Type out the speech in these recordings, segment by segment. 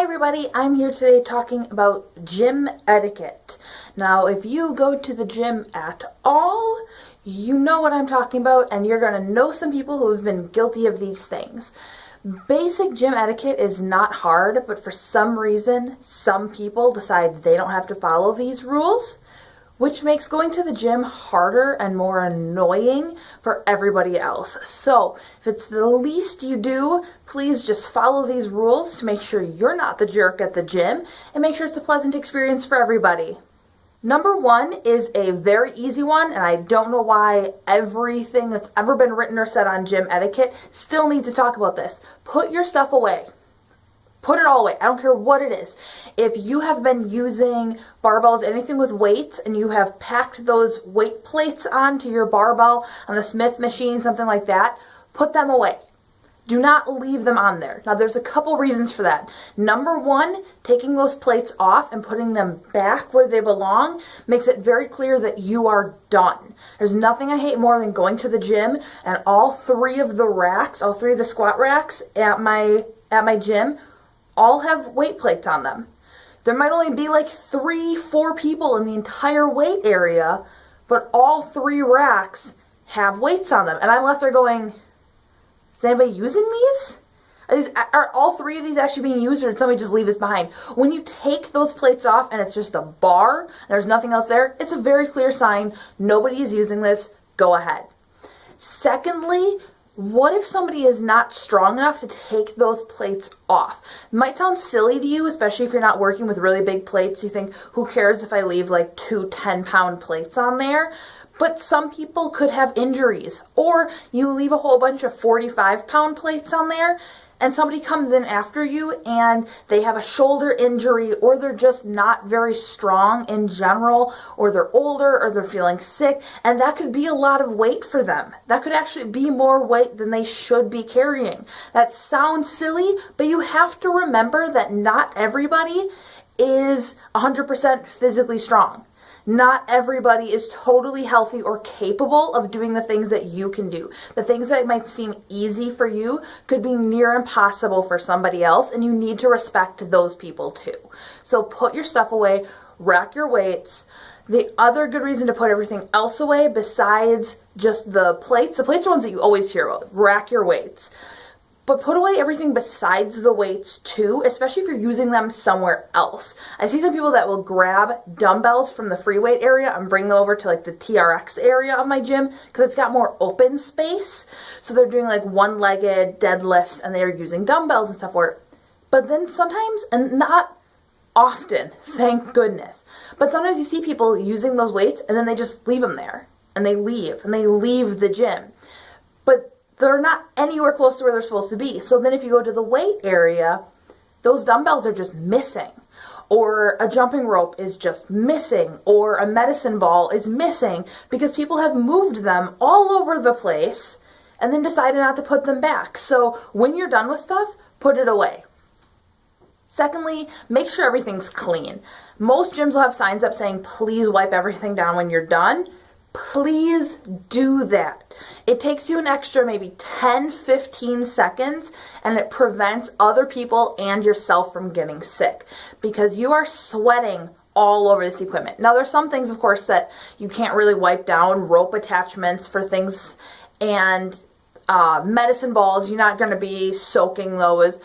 everybody, I'm here today talking about gym etiquette. Now, if you go to the gym at all, you know what I'm talking about, and you're going to know some people who have been guilty of these things. Basic gym etiquette is not hard, but for some reason, some people decide they don't have to follow these rules, which makes going to the gym harder and more annoying for everybody else. So, if it's the least you do, please just follow these rules to make sure you're not the jerk at the gym and make sure it's a pleasant experience for everybody. Number one is a very easy one, and I don't know why everything that's ever been written or said on gym etiquette still needs to talk about this. Put your stuff away. Put it all away. I don't care what it is. If you have been using barbells, anything with weights, and you have packed those weight plates onto your barbell on the Smith machine, something like that, put them away. Do not leave them on there. Now, there's a couple reasons for that. Number one, taking those plates off and putting them back where they belong makes it very clear that you are done. There's nothing I hate more than going to the gym and all three of the squat racks at my gym all have weight plates on them. There might only be like 3-4 people in the entire weight area, but all 3 racks have weights on them. And I'm left there going, is anybody using these? Are all 3 of these actually being used, or did somebody just leave this behind? When you take those plates off and it's just a bar, there's nothing else there, it's a very clear sign nobody is using this. Go ahead. Secondly, what if somebody is not strong enough to take those plates off? It might sound silly to you, especially if you're not working with really big plates. You think, who cares if I leave like 2 10-pound plates on there? But some people could have injuries. Or you leave a whole bunch of 45-pound plates on there, and somebody comes in after you and they have a shoulder injury, or they're just not very strong in general, or they're older, or they're feeling sick, and that could be a lot of weight for them. That could actually be more weight than they should be carrying. That sounds silly, but you have to remember that not everybody is 100% physically strong. Not everybody is totally healthy or capable of doing the things that you can do. The things that might seem easy for you could be near impossible for somebody else, and you need to respect those people too. So put your stuff away, rack your weights. The other good reason to put everything else away besides just the plates are ones that you always hear about. Rack your weights. But put away everything besides the weights too, especially if you're using them somewhere else. I see some people that will grab dumbbells from the free weight area and bring them over to like the TRX area of my gym because it's got more open space. So they're doing like one-legged deadlifts and they're using dumbbells and stuff for it. But then sometimes, and not often, thank goodness, but sometimes you see people using those weights and then they just leave them there. And they leave the gym. But they're not anywhere close to where they're supposed to be. So then if you go to the weight area, those dumbbells are just missing. Or a jumping rope is just missing. Or a medicine ball is missing because people have moved them all over the place and then decided not to put them back. So when you're done with stuff, put it away. Secondly, make sure everything's clean. Most gyms will have signs up saying, please wipe everything down when you're done. Please do that. It takes you an extra maybe 10-15 seconds, and it prevents other people and yourself from getting sick because you are sweating all over this equipment. Now, there's some things, of course, that you can't really wipe down. Rope attachments for things and medicine balls, you're not going to be soaking those.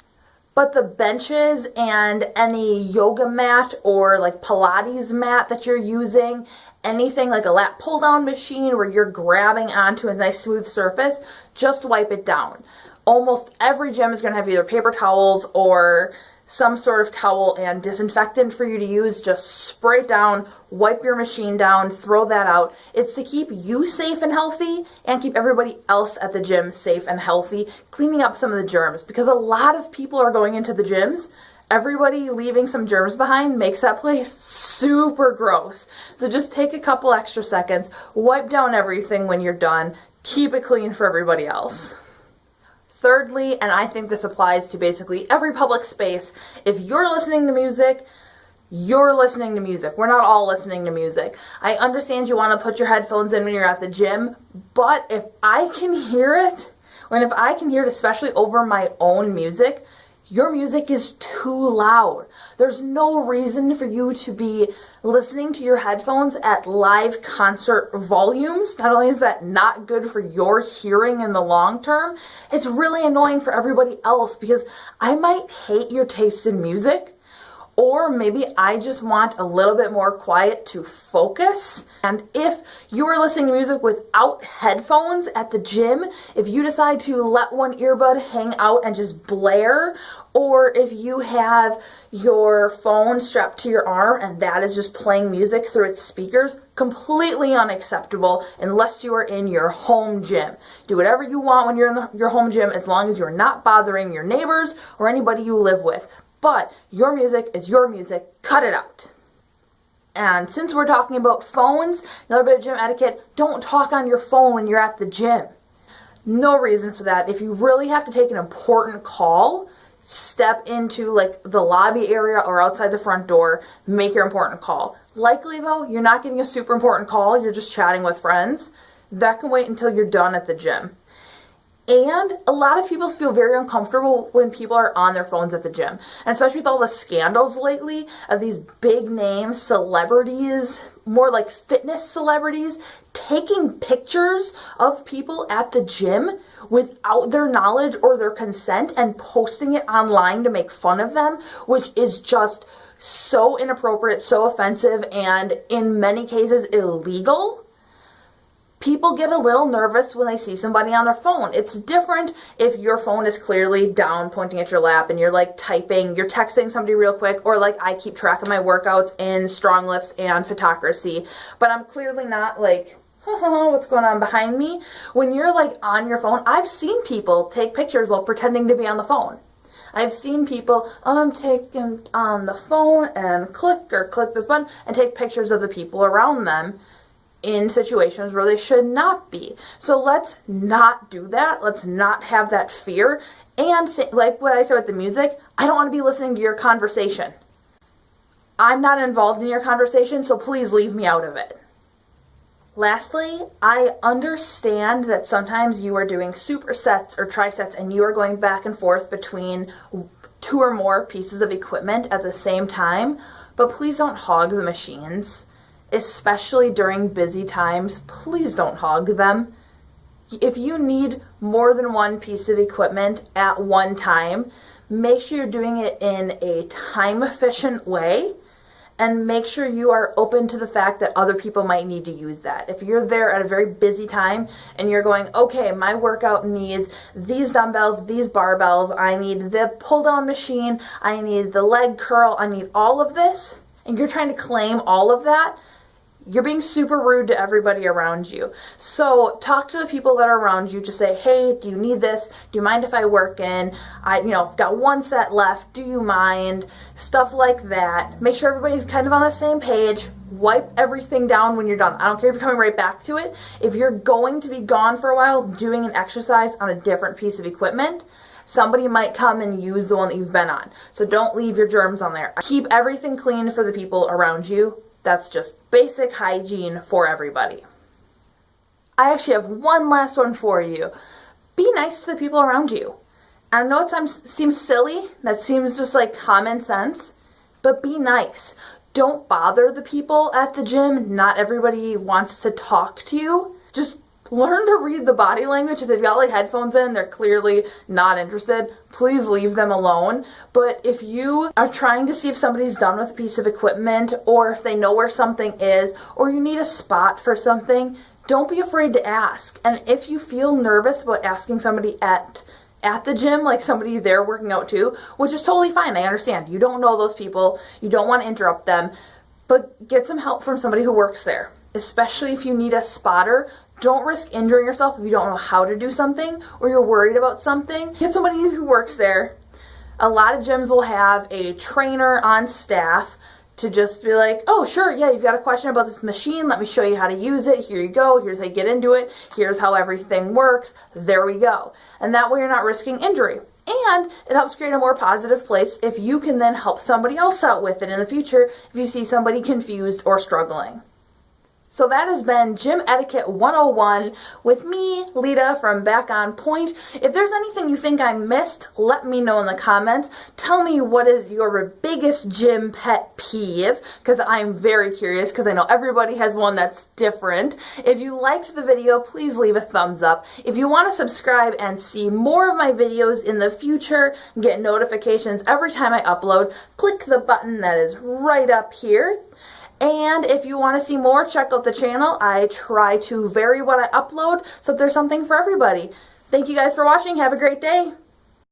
But the benches and any yoga mat or like Pilates mat that you're using, anything like a lat pull down machine where you're grabbing onto a nice smooth surface, just wipe it down. Almost every gym is going to have either paper towels or some sort of towel and disinfectant for you to use. Just spray it down, wipe your machine down, throw that out. It's to keep you safe and healthy and keep everybody else at the gym safe and healthy, cleaning up some of the germs because a lot of people are going into the gyms. Everybody leaving some germs behind makes that place super gross. So just take a couple extra seconds, wipe down everything when you're done, keep it clean for everybody else. Thirdly, and I think this applies to basically every public space, if you're listening to music, you're listening to music. We're not all listening to music. I understand you want to put your headphones in when you're at the gym, but if I can hear it, especially over my own music, your music is too loud. There's no reason for you to be listening to your headphones at live concert volumes. Not only is that not good for your hearing in the long term, it's really annoying for everybody else because I might hate your taste in music, or maybe I just want a little bit more quiet to focus. And if you are listening to music without headphones at the gym, if you decide to let one earbud hang out and just blare, or if you have your phone strapped to your arm and that is just playing music through its speakers, completely unacceptable unless you are in your home gym. Do whatever you want when you're in your home gym as long as you're not bothering your neighbors or anybody you live with. But your music is your music. Cut it out. And since we're talking about phones, another bit of gym etiquette, don't talk on your phone when you're at the gym. No reason for that. If you really have to take an important call, step into like the lobby area or outside the front door, make your important call. Likely though, you're not getting a super important call, you're just chatting with friends. That can wait until you're done at the gym. And a lot of people feel very uncomfortable when people are on their phones at the gym. And especially with all the scandals lately of these big name celebrities, more like fitness celebrities, taking pictures of people at the gym without their knowledge or their consent and posting it online to make fun of them, which is just so inappropriate, so offensive, and in many cases illegal. People get a little nervous when they see somebody on their phone. It's different if your phone is clearly down pointing at your lap and you're like typing, you're texting somebody real quick, or like I keep track of my workouts in strong lifts and photocracy, but I'm clearly not like, what's going on behind me? When you're like on your phone, I've seen people take pictures while pretending to be on the phone. I've seen people taking on the phone and click this button and take pictures of the people around them in situations where they should not be. So let's not do that. Let's not have that fear. And like what I said with the music, I don't want to be listening to your conversation. I'm not involved in your conversation, so please leave me out of it. Lastly, I understand that sometimes you are doing supersets or trisets and you are going back and forth between 2 or more pieces of equipment at the same time, but please don't hog the machines. Especially during busy times, please don't hog them. If you need more than one piece of equipment at one time, make sure you're doing it in a time-efficient way, and make sure you are open to the fact that other people might need to use that. If you're there at a very busy time and you're going, okay, my workout needs these dumbbells, these barbells, I need the pull-down machine, I need the leg curl, I need all of this, and you're trying to claim all of that, you're being super rude to everybody around you. So talk to the people that are around you. Just say, hey, do you need this? Do you mind if I work in? Got 1 set left. Do you mind? Stuff like that. Make sure everybody's kind of on the same page. Wipe everything down when you're done. I don't care if you're coming right back to it. If you're going to be gone for a while doing an exercise on a different piece of equipment, somebody might come and use the one that you've been on. So don't leave your germs on there. Keep everything clean for the people around you. That's just basic hygiene for everybody. I actually have one last one for you. Be nice to the people around you. I know it seems silly, that seems just like common sense, but be nice. Don't bother the people at the gym. Not everybody wants to talk to you. Just learn to read the body language. If they've got like headphones in, they're clearly not interested, please leave them alone. But if you are trying to see if somebody's done with a piece of equipment, or if they know where something is, or you need a spot for something, don't be afraid to ask. And if you feel nervous about asking somebody at the gym, like somebody there working out too, which is totally fine, I understand. You don't know those people, you don't want to interrupt them, but get some help from somebody who works there. Especially if you need a spotter. Don't risk injuring yourself if you don't know how to do something or you're worried about something. Get somebody who works there. A lot of gyms will have a trainer on staff to just be like, oh, sure, yeah, you've got a question about this machine. Let me show you how to use it. Here you go. Here's how you get into it. Here's how everything works. There we go. And that way you're not risking injury. And it helps create a more positive place if you can then help somebody else out with it in the future if you see somebody confused or struggling. So that has been Gym Etiquette 101 with me, Lita from Back On Pointe. If there's anything you think I missed, let me know in the comments. Tell me what is your biggest gym pet peeve, because I'm very curious, because I know everybody has one that's different. If you liked the video, please leave a thumbs up. If you want to subscribe and see more of my videos in the future, get notifications every time I upload, click the button that is right up here. And if you want to see more, check out the channel. I try to vary what I upload so that there's something for everybody. Thank you guys for watching. Have a great day.